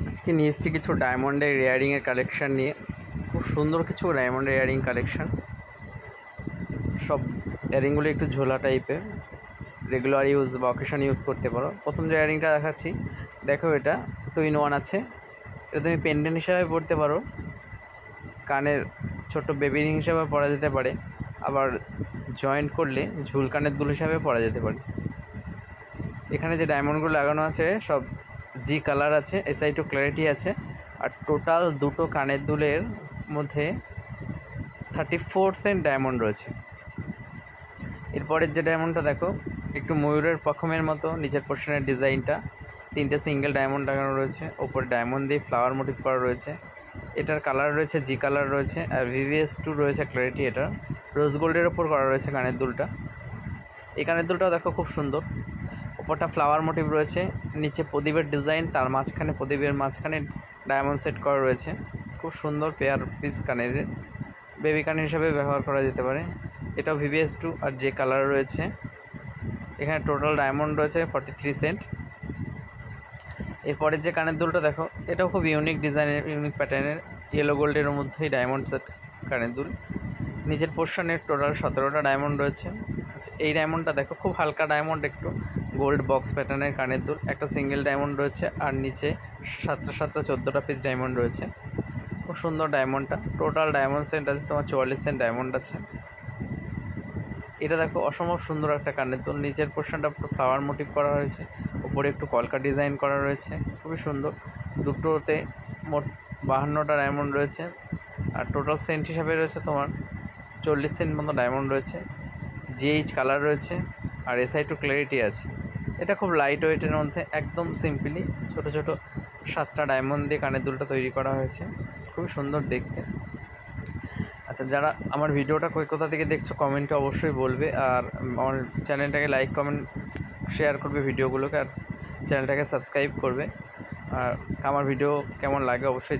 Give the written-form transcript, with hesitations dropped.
আজকে নিয়ে এসেছি কিছু ডায়মন্ডের ইয়াররিংয়ের কালেকশান নিয়ে। খুব সুন্দর কিছু ডায়মন্ডের ইয়াররিং কালেকশান। সব ইয়াররিংগুলো একটু ঝোলা টাইপের, রেগুলার ইউজ বা অকেশন ইউজ করতে পারো। প্রথম যে ইয়াররিংটা দেখাচ্ছি, দেখো এটা 2-in-1 আছে। এটা তুমি পেন্ডেন্ট হিসাবে পরতে পারো, কানের ছোট্ট বেবি রিং হিসাবে পরা যেতে পারে, আবার জয়েন্ট করলে ঝুল কানের দুল হিসাবে পরা যেতে পারে। এখানে যে ডায়মন্ডগুলো লাগানো আছে সব জি কালার আছে, SI2 ক্ল্যারিটি আছে। আর টোটাল দুটো কানের দুলের মধ্যে 34 সেন্ট ডায়মন্ড রয়েছে। এরপরের যে ডায়মন্ডটা দেখো, একটু ময়ূরের পখমের মতো নিচের পোর্শনের ডিজাইনটা, 3টে সিঙ্গেল ডায়মন্ড লাগানো রয়েছে, ওপরে ডায়মন্ড দিয়ে ফ্লাওয়ার মোটিভ করা রয়েছে। এটার কালার রয়েছে জি কালার রয়েছে, আর VVS2 রয়েছে ক্ল্যারিটি। এটা রোজ গোল্ডের ওপর করা রয়েছে কানের দুলটা। এই কানের দুলটাও দেখো খুব সুন্দর, ওপরটা ফ্লাওয়ার মোটিভ রয়েছে, নিচে প্রদীপের ডিজাইন, তার মাঝখানে প্রদীপের মাঝখানে ডায়মন্ড সেট করা রয়েছে। খুব সুন্দর পেয়ার পিস কানের, বেবি কানের হিসাবে ব্যবহার করা যেতে পারে। এটাও VVS2 আর যে কালার রয়েছে। এখানে টোটাল ডায়মন্ড রয়েছে 43 সেন্ট। এরপরের যে কানের দুলটা দেখো, এটাও খুব ইউনিক ডিজাইনের, ইউনিক প্যাটার্নের, ইয়েলো গোল্ডের মধ্যেই ডায়মন্ড সেট কানের দুল। নিচের পোর্শনের টোটাল 17টা ডায়মন্ড রয়েছে। আচ্ছা, এই ডায়মন্ডটা দেখো, খুব হালকা ডায়মন্ড, একটু গোল্ড বক্স প্যাটার্নের কানের দুল। একটা সিঙ্গেল ডায়মন্ড রয়েছে, আর নিচে 7টা 14টা পিস ডায়মন্ড রয়েছে। খুব সুন্দর ডায়মন্ডটা। টোটাল ডায়মন্ড সেন্ট আছে তোমার 44 সেন্ট ডায়মন্ড আছে। এটা দেখো অসম্ভব সুন্দর একটা কানের দুল, নিচের পোর্শনটা ফ্লাওয়ার মোটিভ করা হয়েছে, উপরে একটু কলকা ডিজাইন করা রয়েছে, খুবই সুন্দর। দুটোতে মোট 52টা ডায়মন্ড রয়েছে, আর টোটাল সেন্ট হিসাবে রয়েছে তোমার 40 সেন্ট মতো ডায়মন্ড রয়েছে। GH কালার রয়েছে, আর SI2 ক্ল্যারিটি আছে। এটা খুব লাইট ওয়েটের মধ্যে, একদম সিম্পলি ছোট ছোট 7টা ডায়মন্ড দিয়ে কানের দুলটা তৈরি করা হয়েছে, খুবই সুন্দর দেখতে। আচ্ছা, যারা আমার ভিডিওটা কোথা থেকে দেখছো কমেন্টে অবশ্যই বলবে, আর আমার চ্যানেলটাকে লাইক কমেন্ট শেয়ার করবে ভিডিওগুলোকে, আর চ্যানেলটাকে সাবস্ক্রাইব করবে। আর আমার ভিডিও কেমন লাগে অবশ্যই